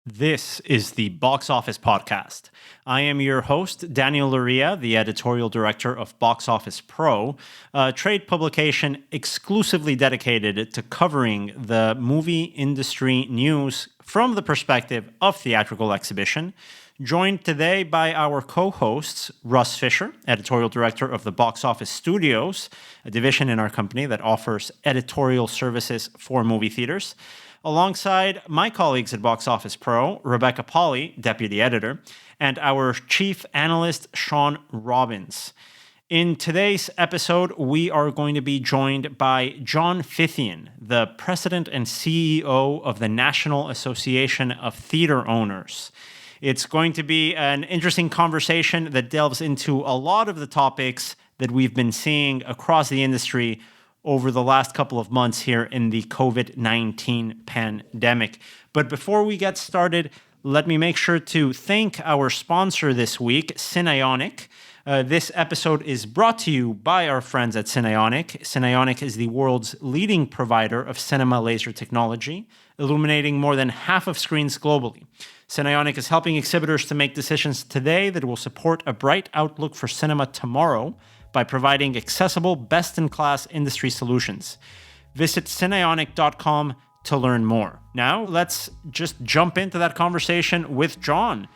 This is the Box Office Podcast. I am your host, Daniel Luria, the editorial director of Box Office Pro, a trade publication exclusively dedicated to covering the movie industry news from the perspective of theatrical exhibition. Joined today by our co-hosts, Russ Fisher, editorial director of the Box Office Studios, a division in our company that offers editorial services for movie theaters, alongside my colleagues at Box Office Pro, Rebecca Pauley, deputy editor, and our chief analyst, Sean Robbins. In today's episode, we are going to be joined by John Fithian, the president and CEO of the National Association of Theater Owners. It's going to be an interesting conversation that delves into a lot of the topics that we've been seeing across the industry over the last couple of months here in the COVID-19 pandemic. But before we get started, let me make sure to thank our sponsor this week, Cineionic. This episode is brought to you by our friends at Cineionic. Cineionic is the world's leading provider of cinema laser technology, illuminating more than half of screens globally. Cineionic is helping exhibitors to make decisions today that will support a bright outlook for cinema tomorrow by providing accessible, best-in-class industry solutions. Visit Cineionic.com to learn more. Now, let's just jump into that conversation with John.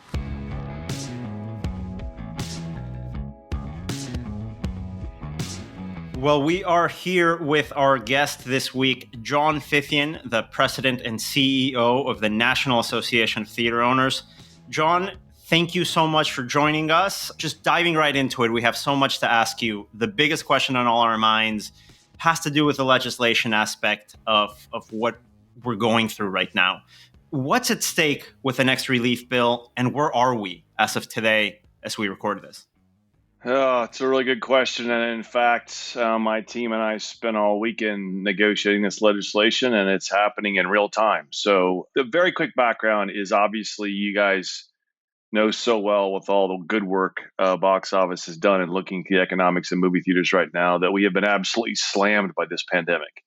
Well, we are here with our guest this week, John Fithian, the president and CEO of the National Association of Theater Owners. John, thank you so much for joining us. Just diving right into it, we have so much to ask you. The biggest question on all our minds has to do with the legislation aspect of what we're going through right now. What's at stake with the next relief bill, and where are we as of today as we record this? Oh, it's a really good question. And in fact, my team and I spent all weekend negotiating this legislation, and it's happening in real time. So the very quick background is obviously you guys know so well with all the good work Box Office has done in looking at the economics of movie theaters right now that we have been absolutely slammed by this pandemic.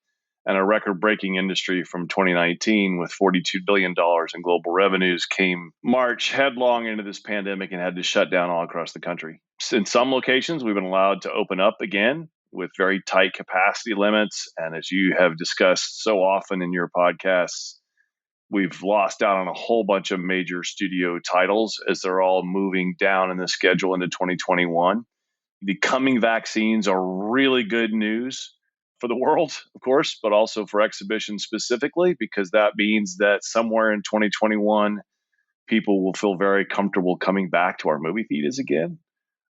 And a record-breaking industry from 2019 with $42 billion in global revenues came March headlong into this pandemic and had to shut down all across the country. In some locations, we've been allowed to open up again with very tight capacity limits. And as you have discussed so often in your podcasts, we've lost out on a whole bunch of major studio titles as they're all moving down in the schedule into 2021. The coming vaccines are really good news for the world, of course, but also for exhibition specifically, because that means that somewhere in 2021, people will feel very comfortable coming back to our movie theaters again.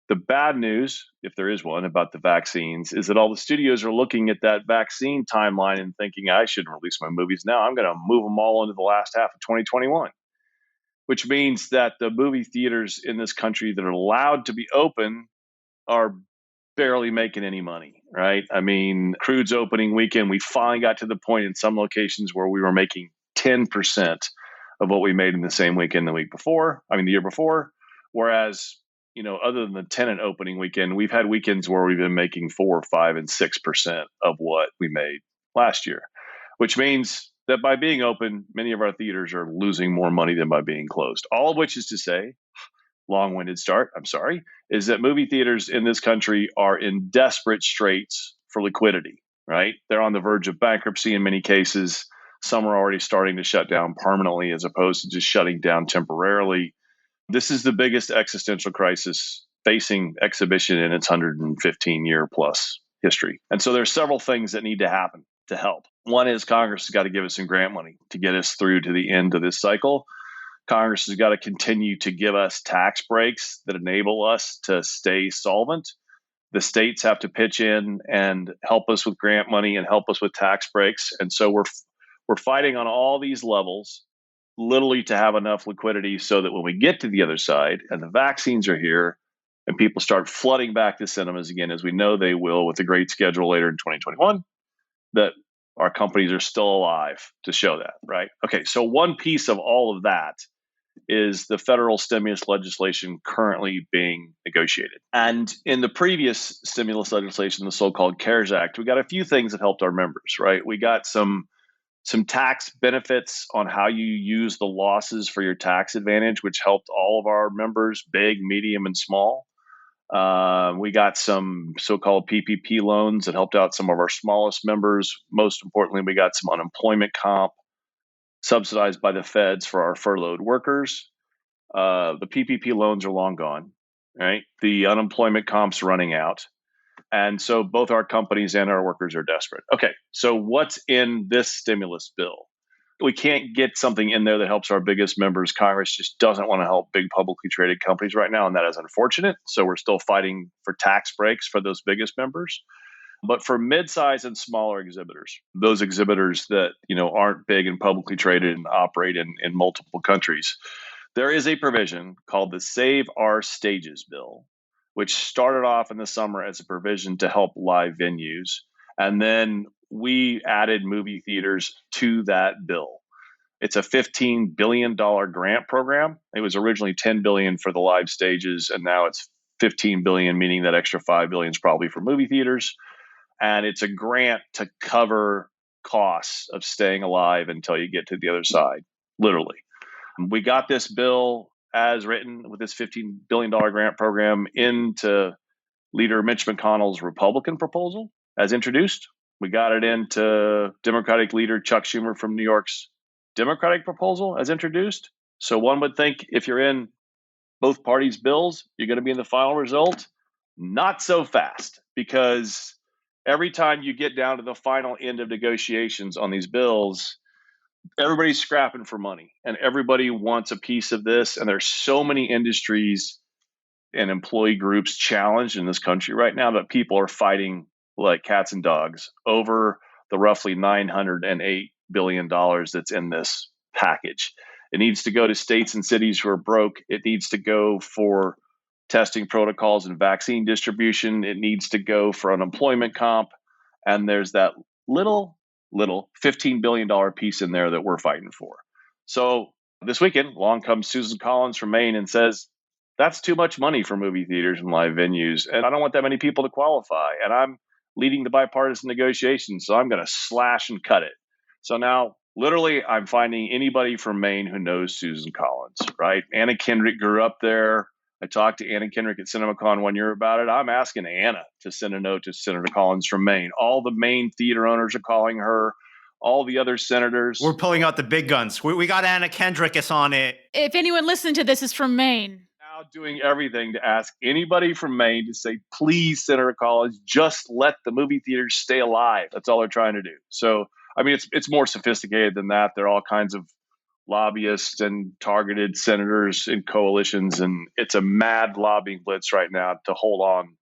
The bad news, if there is one, about the vaccines is that all the studios are looking at that vaccine timeline and thinking, I shouldn't release my movies now. I'm going to move them all into the last half of 2021, which means that the movie theaters in this country that are allowed to be open are barely making any money, right? I mean, Crude's opening weekend, we finally got to the point in some locations where we were making 10% of what we made in the same weekend the year before. Whereas, other than the Tenet opening weekend, we've had weekends where we've been making 4, 5, and 6% of what we made last year, which means that by being open, many of our theaters are losing more money than by being closed. All of which is to say, long-winded start, I'm sorry, is that movie theaters in this country are in desperate straits for liquidity, right? They're on the verge of bankruptcy in many cases. Some are already starting to shut down permanently as opposed to just shutting down temporarily. This is the biggest existential crisis facing exhibition in its 115-year plus history. And so there's several things that need to happen to help. One is Congress has got to give us some grant money to get us through to the end of this cycle. Congress has got to continue to give us tax breaks that enable us to stay solvent. The states have to pitch in and help us with grant money and help us with tax breaks. And so we're fighting on all these levels, literally to have enough liquidity so that when we get to the other side and the vaccines are here and people start flooding back to cinemas again, as we know they will with a great schedule later in 2021, that our companies are still alive to show that, right? Okay, so one piece of all of that is the federal stimulus legislation currently being negotiated. And in the previous stimulus legislation, the so-called CARES Act, we got a few things that helped our members, right? We got some some tax benefits on how you use the losses for your tax advantage, which helped all of our members, big, medium, and small. We got some so-called PPP loans that helped out some of our smallest members. Most importantly, we got some unemployment comp subsidized by the feds for our furloughed workers. The PPP loans are long gone, right? The unemployment comp's running out. And so both our companies and our workers are desperate. Okay, so what's in this stimulus bill? We can't get something in there that helps our biggest members. Congress just doesn't want to help big publicly traded companies right now, and that is unfortunate. So we're still fighting for tax breaks for those biggest members. But for mid-size and smaller exhibitors, those exhibitors that aren't big and publicly traded and operate in multiple countries, there is a provision called the Save Our Stages Bill, which started off in the summer as a provision to help live venues. And then we added movie theaters to that bill. It's a $15 billion grant program. It was originally $10 billion for the live stages, and now it's $15 billion, meaning that extra $5 billion is probably for movie theaters. And it's a grant to cover costs of staying alive until you get to the other side, literally. We got this bill as written with this $15 billion grant program into Leader Mitch McConnell's Republican proposal as introduced. We got it into Democratic Leader Chuck Schumer from New York's Democratic proposal as introduced. So one would think if you're in both parties' bills, you're going to be in the final result. Not so fast, because every time you get down to the final end of negotiations on these bills, everybody's scrapping for money and everybody wants a piece of this. And there's so many industries and employee groups challenged in this country right now that people are fighting like cats and dogs over the roughly $908 billion that's in this package. It needs to go to states and cities who are broke. It needs to go for testing protocols and vaccine distribution. It needs to go for unemployment comp. And there's that little $15 billion piece in there that we're fighting for. So this weekend, along comes Susan Collins from Maine and says, that's too much money for movie theaters and live venues. And I don't want that many people to qualify. And I'm leading the bipartisan negotiations, so I'm going to slash and cut it. So now, literally, I'm finding anybody from Maine who knows Susan Collins, right? Anna Kendrick grew up there. I talked to Anna Kendrick at CinemaCon one year about it. I'm asking Anna to send a note to Senator Collins from Maine. All the Maine theater owners are calling her. All the other senators. We're pulling out the big guns. We got Anna Kendrick is on it. If anyone listening to this is from Maine. Now doing everything to ask anybody from Maine to say, please, Senator Collins, just let the movie theaters stay alive. That's all they're trying to do. So, I mean, it's more sophisticated than that. There are all kinds of lobbyists and targeted senators in coalitions, and it's a mad lobbying blitz right now to hold on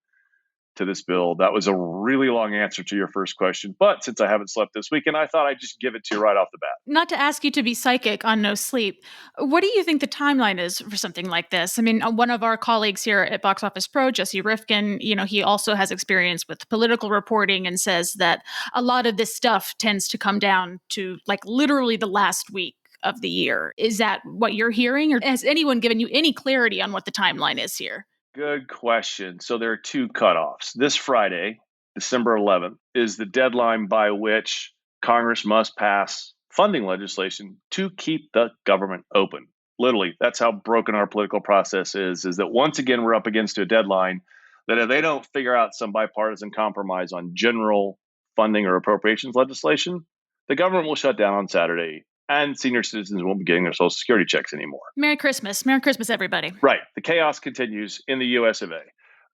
to this bill. That was a really long answer to your first question, but since I haven't slept this weekend, I thought I'd just give it to you right off the bat. Not to ask you to be psychic on no sleep, what do you think the timeline is for something like this? I mean, one of our colleagues here at Box Office Pro, Jesse Rifkin, he also has experience with political reporting and says that a lot of this stuff tends to come down to like literally the last week of the year. Is that what you're hearing, or has anyone given you any clarity on what the timeline is here? Good question. So there are two cutoffs. This Friday, December 11th, is the deadline by which Congress must pass funding legislation to keep the government open. Literally, that's how broken our political process is that once again, we're up against a deadline that if they don't figure out some bipartisan compromise on general funding or appropriations legislation, the government will shut down on Saturday. And senior citizens won't be getting their Social Security checks anymore. Merry Christmas. Merry Christmas, everybody. Right. The chaos continues in the US of A.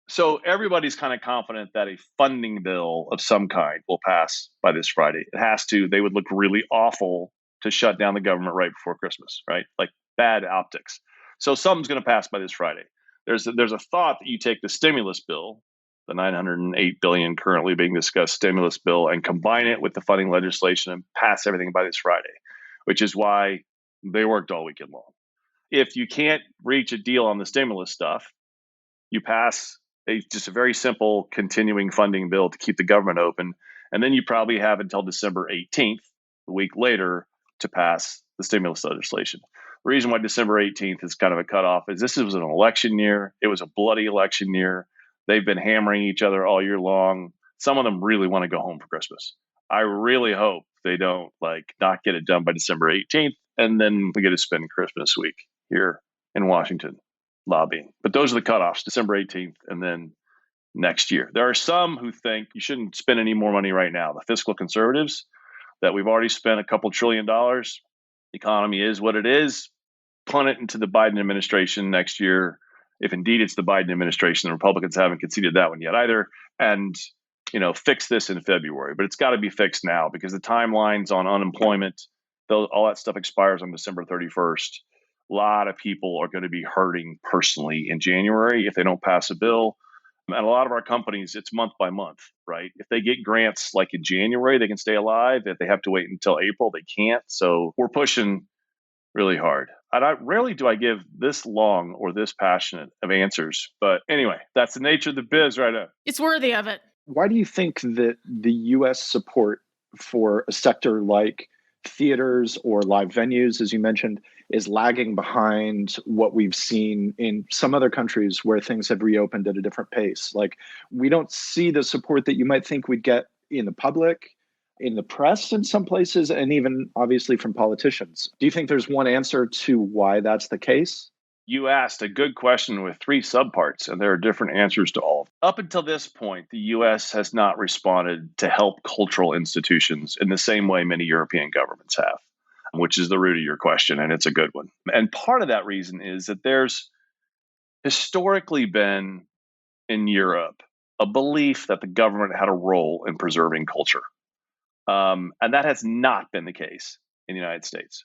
So everybody's kind of confident that a funding bill of some kind will pass by this Friday. It has to. They would look really awful to shut down the government right before Christmas, right? Like bad optics. So something's going to pass by this Friday. There's a thought that you take the stimulus bill, the $908 billion currently being discussed stimulus bill, and combine it with the funding legislation and pass everything by this Friday, which is why they worked all weekend long. If you can't reach a deal on the stimulus stuff, you pass just a very simple continuing funding bill to keep the government open, and then you probably have until December 18th, a week later, to pass the stimulus legislation. The reason why December 18th is kind of a cutoff is this was an election year. It was a bloody election year. They've been hammering each other all year long. Some of them really want to go home for Christmas. I really hope they don't not get it done by December 18th. And then we get to spend Christmas week here in Washington lobbying. But those are the cutoffs, December 18th and then next year. There are some who think you shouldn't spend any more money right now. The fiscal conservatives, that we've already spent a couple $1 trillion. The economy is what it is. Punt it into the Biden administration next year. If indeed it's the Biden administration, the Republicans haven't conceded that one yet either. And fix this in February, but it's got to be fixed now because the timelines on unemployment, all that stuff expires on December 31st. A lot of people are going to be hurting personally in January if they don't pass a bill. And a lot of our companies, it's month by month, right? If they get grants like in January, they can stay alive. If they have to wait until April, they can't. So we're pushing really hard. Rarely do I give this long or this passionate of answers. But anyway, that's the nature of the biz right now. It's worthy of it. Why do you think that the U.S. support for a sector like theaters or live venues, as you mentioned, is lagging behind what we've seen in some other countries where things have reopened at a different pace? We don't see the support that you might think we'd get in the public, in the press in some places, and even obviously from politicians. Do you think there's one answer to why that's the case? You asked a good question with 3 subparts, and there are different answers to all. Up until this point, the U.S. has not responded to help cultural institutions in the same way many European governments have, which is the root of your question, and it's a good one. And part of that reason is that there's historically been in Europe a belief that the government had a role in preserving culture. And that has not been the case in the United States.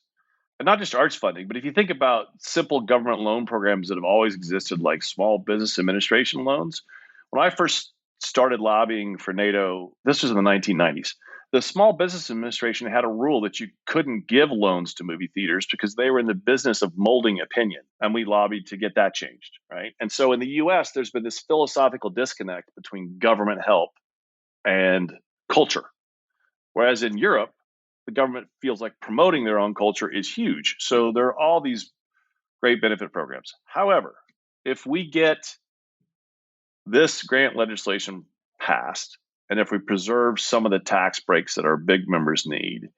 And not just arts funding, but if you think about simple government loan programs that have always existed, like small business administration loans. When I first started lobbying for NATO, this was in the 1990s, the Small Business Administration had a rule that you couldn't give loans to movie theaters because they were in the business of molding opinion. And we lobbied to get that changed, right? And so in the US, there's been this philosophical disconnect between government help and culture. Whereas in Europe, the government feels like promoting their own culture is huge. So there are all these great benefit programs. However, if we get this grant legislation passed, and if we preserve some of the tax breaks that our big members need,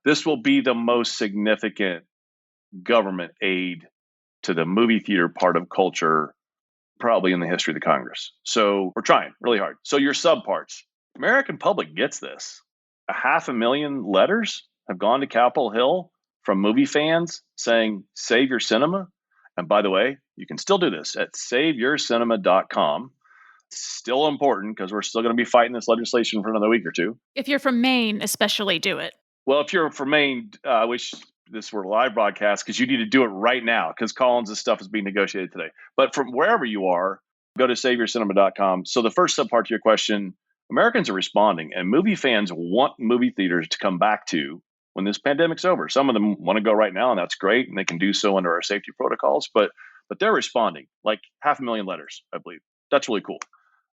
this will be the most significant government aid to the movie theater part of culture probably in the history of the Congress. So we're trying really hard. So your subparts, American public gets this. 500,000 letters have gone to Capitol Hill from movie fans saying, save your cinema. And by the way, you can still do this at saveyourcinema.com. It's still important because we're still going to be fighting this legislation for another week or two. If you're from Maine, especially do it. Well, if you're from Maine, I wish this were a live broadcast because you need to do it right now because Collins' stuff is being negotiated today. But from wherever you are, go to saveyourcinema.com. So the first subpart to your question, Americans are responding, and movie fans want movie theaters to come back to when this pandemic's over. Some of them want to go right now, and that's great, and they can do so under our safety protocols. But they're responding, like 500,000 letters, I believe. That's really cool.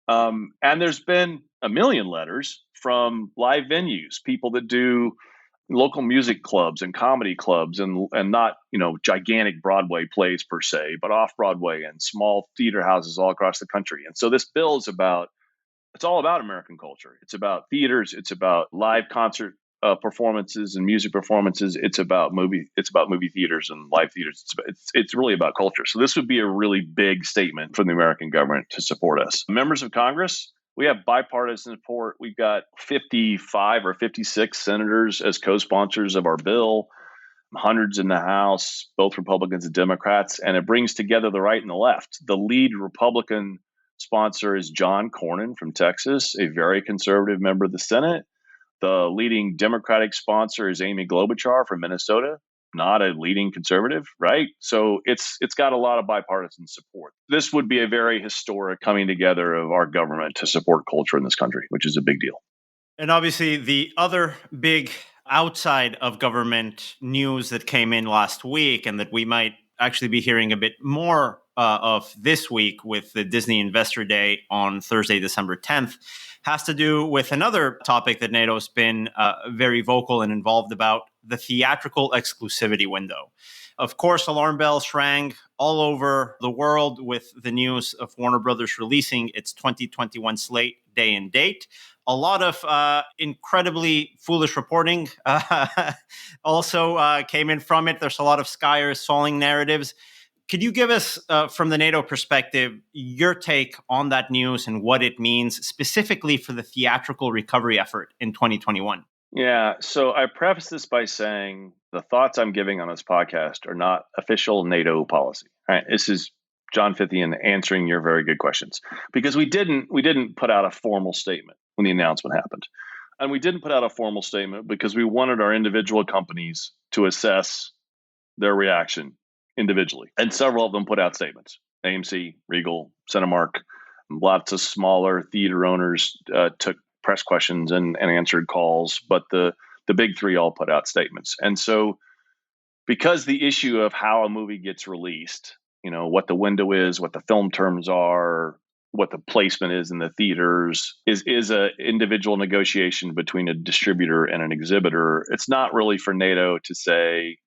And there's been 1 million letters from live venues, people that do local music clubs and comedy clubs, and not gigantic Broadway plays per se, but off Broadway and small theater houses all across the country. And so this bill is it's all about American culture. It's about theaters. It's about live concert performances and music performances. It's about movie theaters and live theaters. It's really about culture. So this would be a really big statement from the American government to support us. Members of Congress, we have bipartisan support. We've got 55 or 56 senators as co-sponsors of our bill, hundreds in the House, both Republicans and Democrats, and it brings together the right and the left. The lead Republican sponsor is John Cornyn from Texas, a very conservative member of the Senate. The leading Democratic sponsor is Amy Klobuchar from Minnesota, not a leading conservative, right? So it's got a lot of bipartisan support. This would be a very historic coming together of our government to support culture in this country, which is a big deal. And obviously, the other big outside of government news that came in last week and that we might actually be hearing a bit more of this week with the Disney Investor Day on Thursday, December 10th, has to do with another topic that NATO's been very vocal and involved about, the theatrical exclusivity window. Of course, alarm bells rang all over the world with the news of Warner Brothers releasing its 2021 slate day and date. A lot of incredibly foolish reporting also came in from it. There's a lot of sky is falling narratives. Could you give us, from the NATO perspective, your take on that news and what it means specifically for the theatrical recovery effort in 2021? Yeah, so I preface this by saying the thoughts I'm giving on this podcast are not official NATO policy. Right? This is John Fithian answering your very good questions, because we didn't put out a formal statement when the announcement happened. And we didn't put out a formal statement because we wanted our individual companies to assess their reaction individually. And several of them put out statements. AMC, Regal, Cinemark, lots of smaller theater owners took press questions and answered calls, but the big three all put out statements. And so because the issue of how a movie gets released, what the window is, what the film terms are, what the placement is in the theaters is a individual negotiation between a distributor and an exhibitor. It's not really for NATO to say,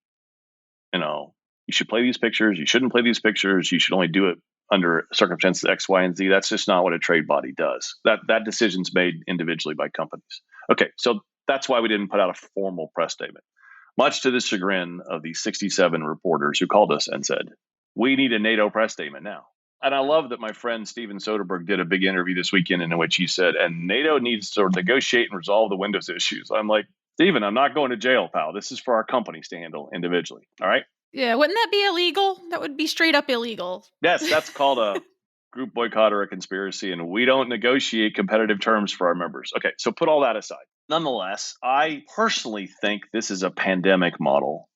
you should play these pictures, you shouldn't play these pictures, you should only do it under circumstances X, Y, and Z. That's just not what a trade body does. That decision's made individually by companies. Okay, so that's why we didn't put out a formal press statement, much to the chagrin of the 67 reporters who called us and said, we need a NATO press statement now. And I love that my friend Steven Soderbergh did a big interview this weekend in which he said, and NATO needs to negotiate and resolve the Windows issues. I'm like, Steven, I'm not going to jail, pal. This is for our companies to handle individually. All right? Yeah, wouldn't that be illegal? That would be straight up illegal. Yes, that's called a group boycott or a conspiracy, and we don't negotiate competitive terms for our members. Okay, so put all that aside. Nonetheless, I personally think this is a pandemic model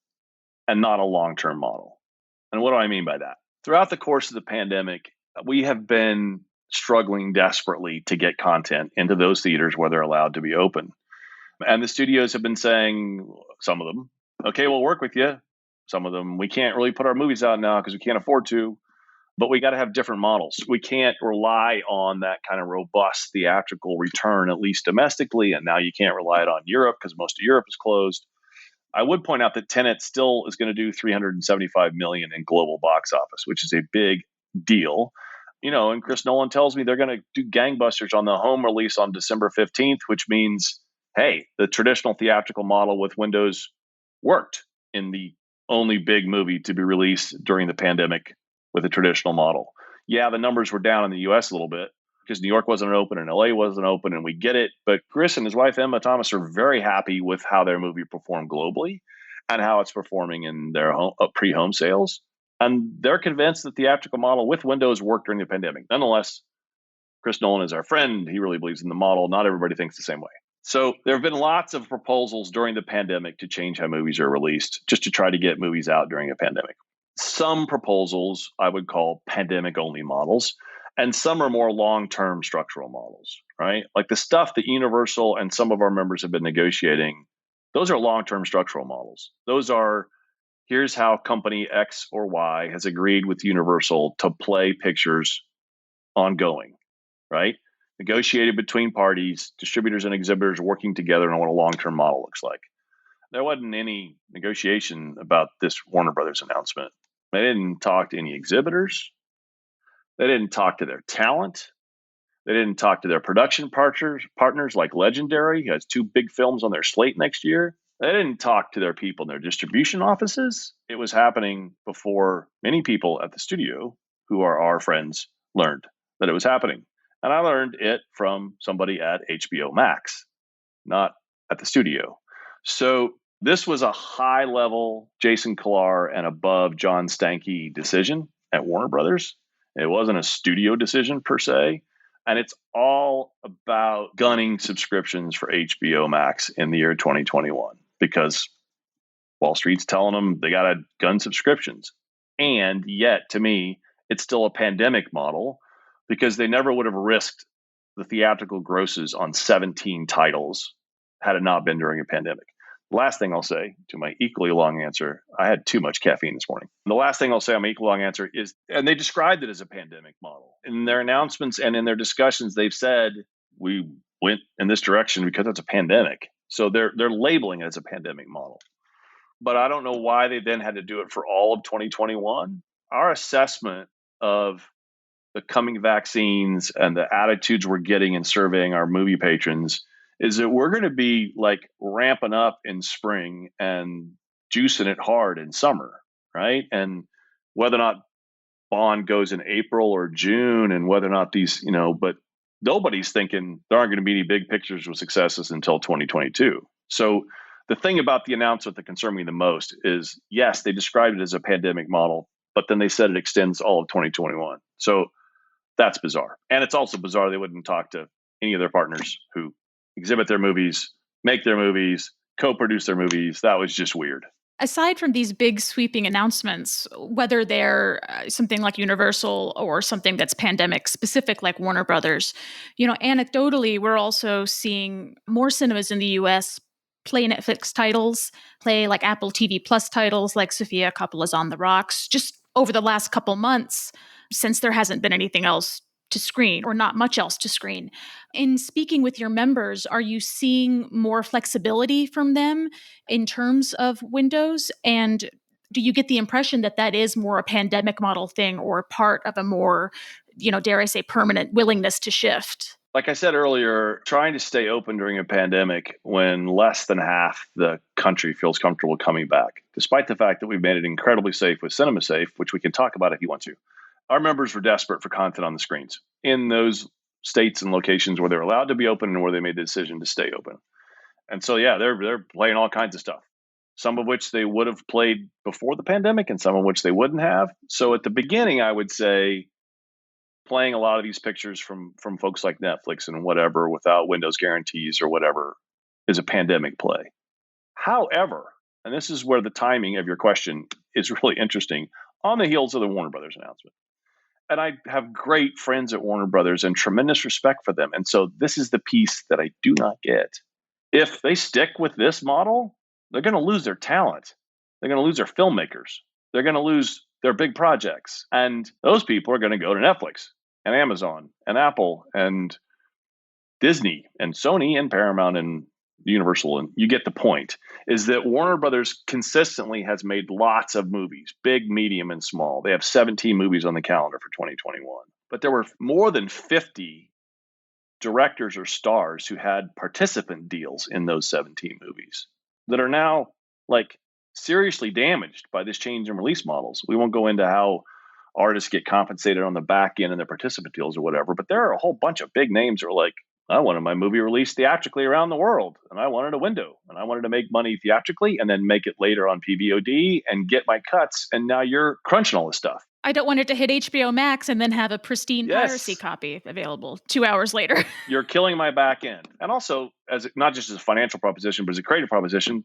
and not a long-term model. And what do I mean by that? Throughout the course of the pandemic, we have been struggling desperately to get content into those theaters where they're allowed to be open. And the studios have been saying, some of them, okay, we'll work with you. Some of them, we can't really put our movies out now because we can't afford to, but we got to have different models. We can't rely on that kind of robust theatrical return, at least domestically. And now you can't rely it on Europe because most of Europe is closed. I would point out that Tenet still is going to do $375 million in global box office, which is a big deal. And Chris Nolan tells me they're going to do gangbusters on the home release on December 15th, which means, hey, the traditional theatrical model with Windows worked in the only big movie to be released during the pandemic with a traditional model. Yeah, the numbers were down in the US a little bit because New York wasn't open and LA wasn't open, and we get it. But Chris and his wife, Emma Thomas, are very happy with how their movie performed globally and how it's performing in their pre-home sales. And they're convinced that the theatrical model with Windows worked during the pandemic. Nonetheless, Chris Nolan is our friend. He really believes in the model. Not everybody thinks the same way. So there have been lots of proposals during the pandemic to change how movies are released, just to try to get movies out during a pandemic. Some proposals I would call pandemic-only models, and some are more long-term structural models, right? Like the stuff that Universal and some of our members have been negotiating, those are long-term structural models. Those are, here's how company X or Y has agreed with Universal to play pictures ongoing, right? Negotiated between parties, distributors and exhibitors working together on what a long-term model looks like. There wasn't any negotiation about this Warner Brothers announcement. They didn't talk to any exhibitors. They didn't talk to their talent. They didn't talk to their production partners like Legendary, who has 2 big films on their slate next year. They didn't talk to their people in their distribution offices. It was happening before many people at the studio, who are our friends, learned that it was happening. And I learned it from somebody at HBO Max, not at the studio. So this was a high-level Jason Kilar and above John Stankey decision at Warner Brothers. It wasn't a studio decision per se. And it's all about gunning subscriptions for HBO Max in the year 2021 because Wall Street's telling them they got to gun subscriptions. And yet, to me, it's still a pandemic model because they never would have risked the theatrical grosses on 17 titles had it not been during a pandemic. The last thing I'll say to my equally long answer, I had too much caffeine this morning. The last thing I'll say on my equally long answer is, and they described it as a pandemic model. In their announcements and in their discussions, they've said, we went in this direction because it's a pandemic. So they're labeling it as a pandemic model. but I don't know why they then had to do it for all of 2021. Our assessment of the coming vaccines and the attitudes we're getting in surveying our movie patrons is that we're going to be like ramping up in spring and juicing it hard in summer, right? And whether or not Bond goes in April or June, and whether or not these, but nobody's thinking there aren't going to be any big pictures with successes until 2022. So the thing about the announcement that concerned me the most is, yes, they described it as a pandemic model, but then they said it extends all of 2021. So that's bizarre. And it's also bizarre they wouldn't talk to any of their partners who exhibit their movies, make their movies, co-produce their movies. That was just weird. Aside from these big sweeping announcements, whether they're something like Universal or something that's pandemic specific like Warner Brothers, anecdotally, we're also seeing more cinemas in the US play Netflix titles, play like Apple TV Plus titles like Sofia Coppola's On the Rocks, just over the last couple months, since there hasn't been anything else to screen or not much else to screen. In speaking with your members, are you seeing more flexibility from them in terms of windows? And do you get the impression that that is more a pandemic model thing or part of a more, dare I say, permanent willingness to shift? Like I said earlier, trying to stay open during a pandemic when less than half the country feels comfortable coming back, despite the fact that we've made it incredibly safe with Cinema Safe, which we can talk about if you want to. Our members were desperate for content on the screens in those states and locations where they're allowed to be open and where they made the decision to stay open. And so, yeah, they're playing all kinds of stuff, some of which they would have played before the pandemic and some of which they wouldn't have. So at the beginning, I would say playing a lot of these pictures from folks like Netflix and whatever without Windows guarantees or whatever is a pandemic play. However, and this is where the timing of your question is really interesting, on the heels of the Warner Brothers announcement. And I have great friends at Warner Brothers and tremendous respect for them. And so this is the piece that I do not get. If they stick with this model, they're going to lose their talent. They're going to lose their filmmakers. They're going to lose their big projects. And those people are going to go to Netflix and Amazon and Apple and Disney and Sony and Paramount and Universal. And you get the point, is that Warner Brothers consistently has made lots of movies, big, medium, and small. They have 17 movies on the calendar for 2021. But there were more than 50 directors or stars who had participant deals in those 17 movies that are now like seriously damaged by this change in release models. We won't go into how artists get compensated on the back end and their participant deals or whatever, but there are a whole bunch of big names that are like, I wanted my movie released theatrically around the world, and I wanted a window, and I wanted to make money theatrically and then make it later on PVOD and get my cuts, and now you're crunching all this stuff. I don't want it to hit HBO Max and then have a pristine piracy copy available 2 hours later. You're killing my back end. And also, not just as a financial proposition, but as a creative proposition,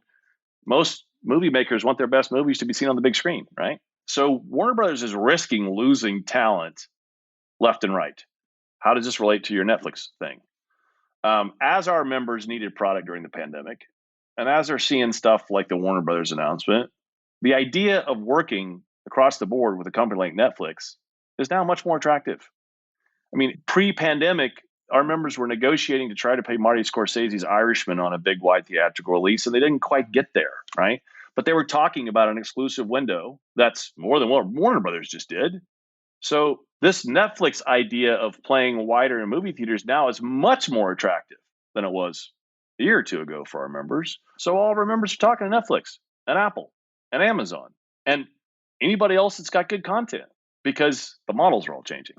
most movie makers want their best movies to be seen on the big screen, right? So Warner Brothers is risking losing talent left and right. How does this relate to your Netflix thing? As our members needed product during the pandemic, and as they're seeing stuff like the Warner Brothers announcement, the idea of working across the board with a company like Netflix is now much more attractive. I mean, pre-pandemic, our members were negotiating to try to pay Marty Scorsese's Irishman on a big wide theatrical release, and they didn't quite get there, right? But they were talking about an exclusive window that's more than what Warner Brothers just did. So this Netflix idea of playing wider in movie theaters now is much more attractive than it was a year or two ago for our members. So all of our members are talking to Netflix and Apple and Amazon and anybody else that's got good content because the models are all changing.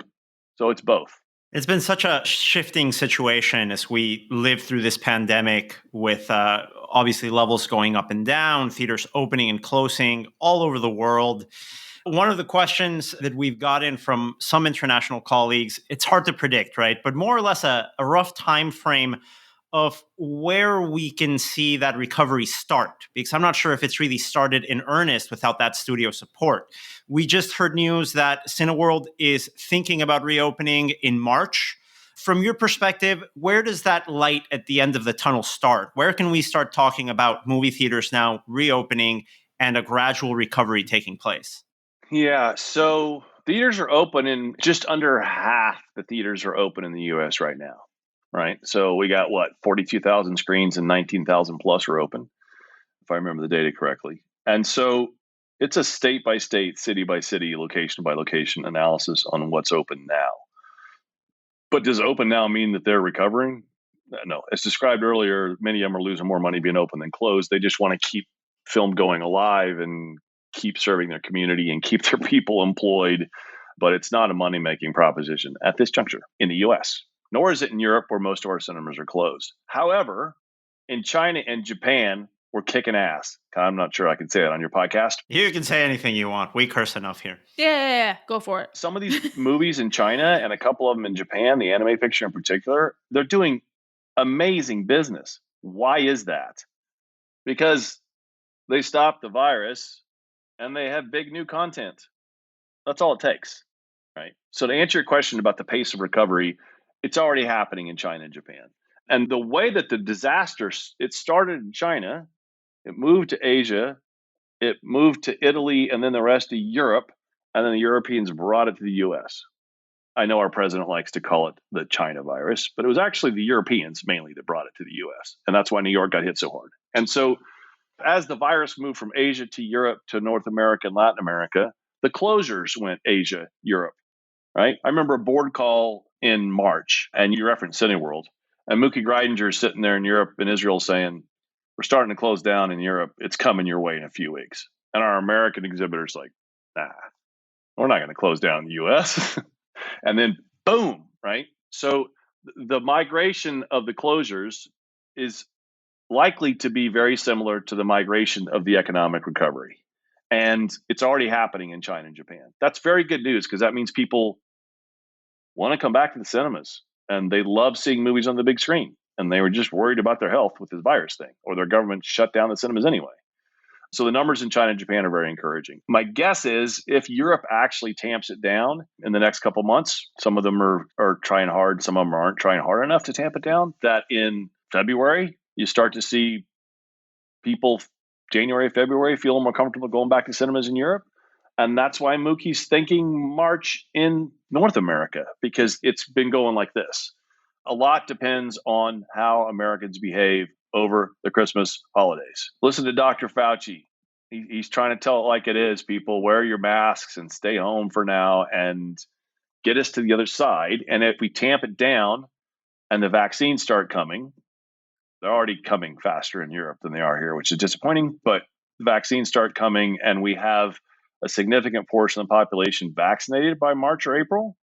So it's both. It's been such a shifting situation as we live through this pandemic with obviously levels going up and down, theaters opening and closing all over the world. One of the questions that we've gotten from some international colleagues, it's hard to predict, right? But more or less a rough time frame of where we can see that recovery start, because I'm not sure if it's really started in earnest without that studio support. We just heard news that Cineworld is thinking about reopening in March. From your perspective, where does that light at the end of the tunnel start? Where can we start talking about movie theaters now reopening and a gradual recovery taking place? Yeah, so theaters are open in just under half the theaters are open in the US right now, right? So we got 42,000 screens and 19,000 plus are open, if I remember the data correctly. And so it's a state by state, city by city, location by location analysis on what's open now. But does open now mean that they're recovering? No. As described earlier, many of them are losing more money being open than closed. They just want to keep film going alive and keep serving their community and keep their people employed. But it's not a money-making proposition at this juncture in the US, nor is it in Europe where most of our cinemas are closed. However, in China and Japan, we're kicking ass. I'm not sure I can say that on your podcast. You can say anything you want. We curse enough here. Yeah, go for it. Some of these movies in China and a couple of them in Japan, the anime picture in particular, they're doing amazing business. Why is that? Because they stopped the virus and they have big new content. That's all it takes, right? So to answer your question about the pace of recovery, it's already happening in China and Japan. And the way that the disaster, it started in China, it moved to Asia, it moved to Italy and then the rest of Europe, and then the Europeans brought it to the US. I know our president likes to call it the China virus, but it was actually the Europeans mainly that brought it to the US. And that's why New York got hit so hard. And so as the virus moved from Asia to Europe to North America and Latin America, the closures went Asia, Europe, right? I remember a board call in March, and you referenced Cineworld, and Mookie Greidinger sitting there in Europe and Israel saying, we're starting to close down in Europe. It's coming your way in a few weeks. And our American exhibitors like, nah, we're not going to close down the US. And then boom, right? So the migration of the closures is likely to be very similar to the migration of the economic recovery. And it's already happening in China and Japan. That's very good news because that means people want to come back to the cinemas and they love seeing movies on the big screen. And they were just worried about their health with this virus thing, or their government shut down the cinemas anyway. So the numbers in China and Japan are very encouraging. My guess is if Europe actually tamps it down in the next couple months, some of them are trying hard, some of them aren't trying hard enough to tamp it down, that in February, you start to see people January, February feeling more comfortable going back to cinemas in Europe. And that's why Mookie's thinking March in North America, because it's been going like this. A lot depends on how Americans behave over the Christmas holidays. Listen to Dr. Fauci. He's trying to tell it like it is, people. Wear your masks and stay home for now and get us to the other side. And if we tamp it down and the vaccines start coming, they're already coming faster in Europe than they are here, which is disappointing. But the vaccines start coming and we have a significant portion of the population vaccinated by March or April,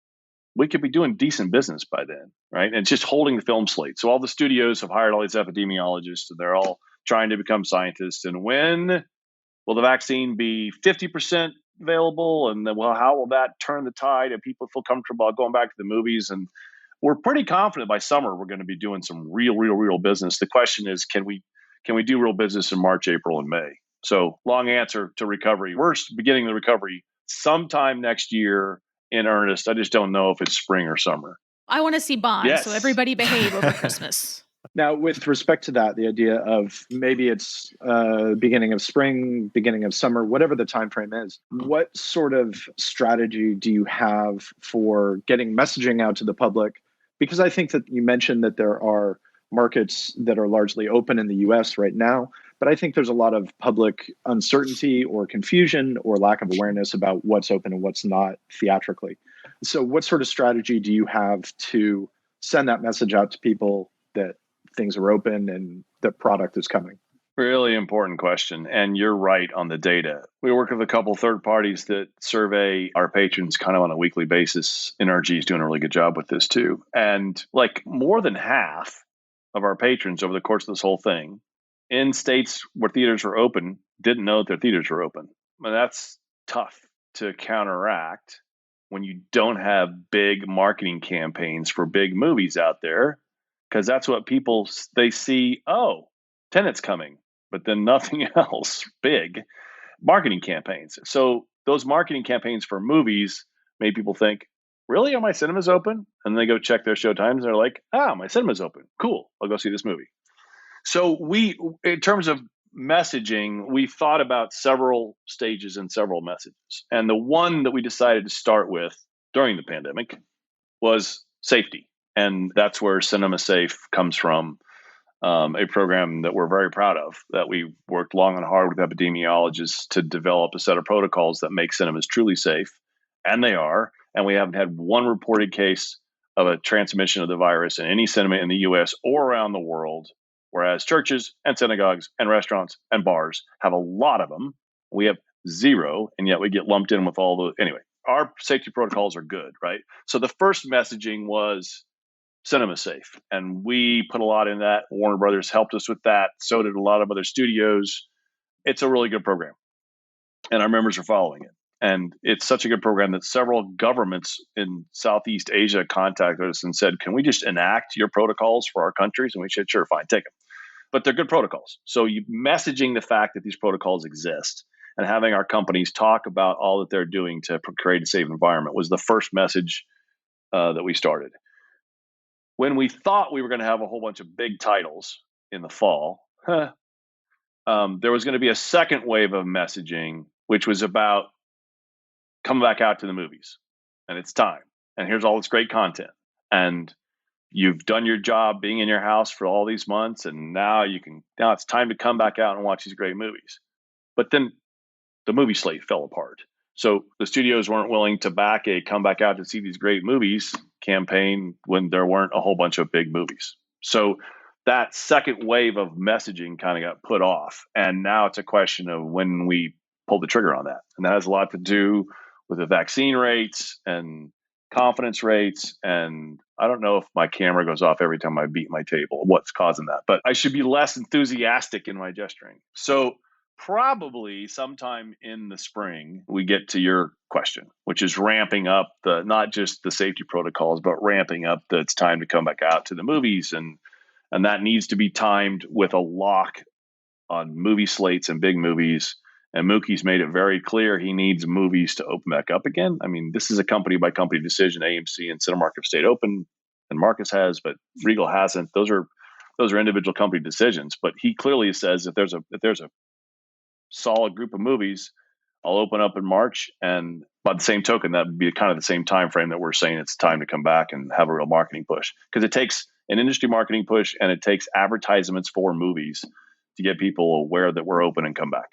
we could be doing decent business by then, right? And it's just holding the film slate. So all the studios have hired all these epidemiologists and they're all trying to become scientists. And when will the vaccine be 50% available? And then, well, how will that turn the tide and people feel comfortable going back to the movies? And we're pretty confident by summer we're going to be doing some real business. The question is, can we do real business in March, April, and May? So long answer to recovery. We're beginning the recovery sometime next year in earnest. I just don't know if it's spring or summer. I want to see Bond, Yes. so everybody behave over Christmas. Now, with respect to that, the idea of maybe it's beginning of spring, beginning of summer, whatever the time frame is, what sort of strategy do you have for getting messaging out to the public? Because I think that you mentioned that there are markets that are largely open in the US right now, but I think there's a lot of public uncertainty or confusion or lack of awareness about what's open and what's not theatrically. So what sort of strategy do you have to send that message out to people that things are open and the product is coming? Really important question. And you're right on the data. We work with a couple third parties that survey our patrons kind of on a weekly basis. NRG is doing a really good job with this too. And like more than half of our patrons over the course of this whole thing in states where theaters were open didn't know that their theaters were open. And that's tough to counteract when you don't have big marketing campaigns for big movies out there, because that's what people, they see, oh, Tenet's coming, but then nothing else big marketing campaigns. So those marketing campaigns for movies made people think, really, are my cinemas open? And then they go check their show times and they're like, my cinema's open. Cool, I'll go see this movie. So we, in terms of messaging, we thought about several stages and several messages. And the one that we decided to start with during the pandemic was safety. And that's where Cinema Safe comes from. a program that we're very proud of, that we worked long and hard with epidemiologists to develop a set of protocols that make cinemas truly safe. And they are. And we haven't had one reported case of a transmission of the virus in any cinema in the US or around the world, whereas churches and synagogues and restaurants and bars have a lot of them. We have zero, and yet we get lumped in with all the. Anyway, our safety protocols are good, right? So the first messaging was cinema safe, and we put a lot in that. Warner Brothers helped us with that. So did a lot of other studios. It's a really good program, and our members are following it. And it's such a good program that several governments in Southeast Asia contacted us and said, can we just enact your protocols for our countries? And we said, sure, fine, take them. But they're good protocols. So you messaging the fact that these protocols exist and having our companies talk about all that they're doing to create a safe environment was the first message that we started. When we thought we were going to have a whole bunch of big titles in the fall, there was going to be a second wave of messaging, which was about come back out to the movies, and it's time. And here's all this great content. And you've done your job being in your house for all these months, and now it's time to come back out and watch these great movies. But then the movie slate fell apart. So the studios weren't willing to back a come back out to see these great movies campaign when there weren't a whole bunch of big movies. So that second wave of messaging kind of got put off. And now it's a question of when we pull the trigger on that. And that has a lot to do with the vaccine rates and confidence rates. And I don't know if my camera goes off every time I beat my table, what's causing that, but I should be less enthusiastic in my gesturing. So probably sometime in the spring, we get to your question, which is ramping up not just the safety protocols, but ramping up that it's time to come back out to the movies. And that needs to be timed with a lock on movie slates and big movies. And Mookie's made it very clear he needs movies to open back up again. I mean, this is a company by company decision. AMC and Cinemark have stayed open, and Marcus has, but Regal hasn't. Those are individual company decisions. But he clearly says if there's a solid group of movies, I'll open up in March. And by the same token, that would be kind of the same time frame that we're saying it's time to come back and have a real marketing push, because it takes an industry marketing push and it takes advertisements for movies to get people aware that we're open and come back.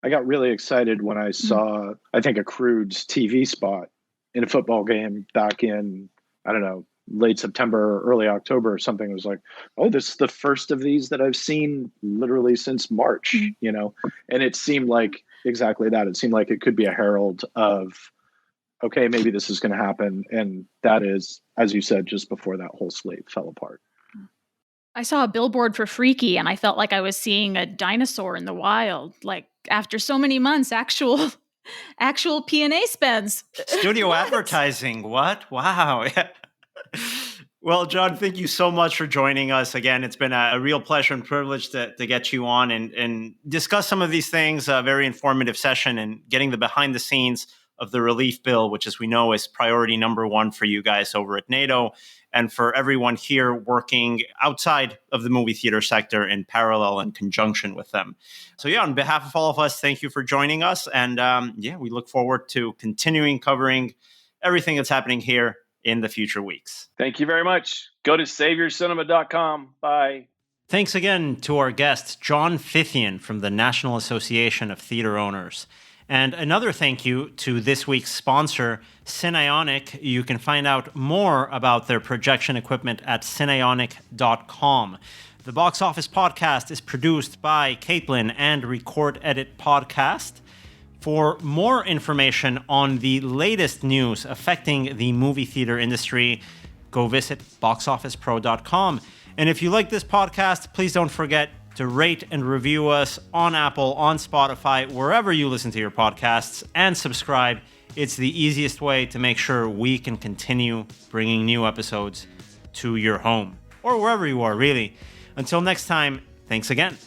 I got really excited when I saw, I think, a Crude's TV spot in a football game back in, I don't know, late September or early October or something. It was like, oh, this is the first of these that I've seen literally since March, you know? And it seemed like exactly that. It seemed like it could be a herald of, okay, maybe this is going to happen. And that is, as you said, just before that whole slate fell apart. I saw a billboard for Freaky and I felt like I was seeing a dinosaur in the wild. Like after so many months, actual P&A spends. Studio advertising. What? Wow. Well, John, thank you so much for joining us again. It's been a real pleasure and privilege to get you on and discuss some of these things. A very informative session and getting the behind the scenes of the relief bill, which, as we know, is priority number one for you guys over at NATO and for everyone here working outside of the movie theater sector in parallel and conjunction with them. So yeah, on behalf of all of us, thank you for joining us. And we look forward to continuing covering everything that's happening here in the future weeks. Thank you very much. Go to saveyourcinema.com. Bye. Thanks again to our guest, John Fithian from the National Association of Theater Owners. And another thank you to this week's sponsor, Cineionic. You can find out more about their projection equipment at cineionic.com. The Box Office Podcast is produced by Caitlin and Record Edit Podcast. For more information on the latest news affecting the movie theater industry, go visit boxofficepro.com. And if you like this podcast, please don't forget to rate and review us on Apple, on Spotify, wherever you listen to your podcasts, and subscribe. It's the easiest way to make sure we can continue bringing new episodes to your home, or wherever you are, really. Until next time, thanks again.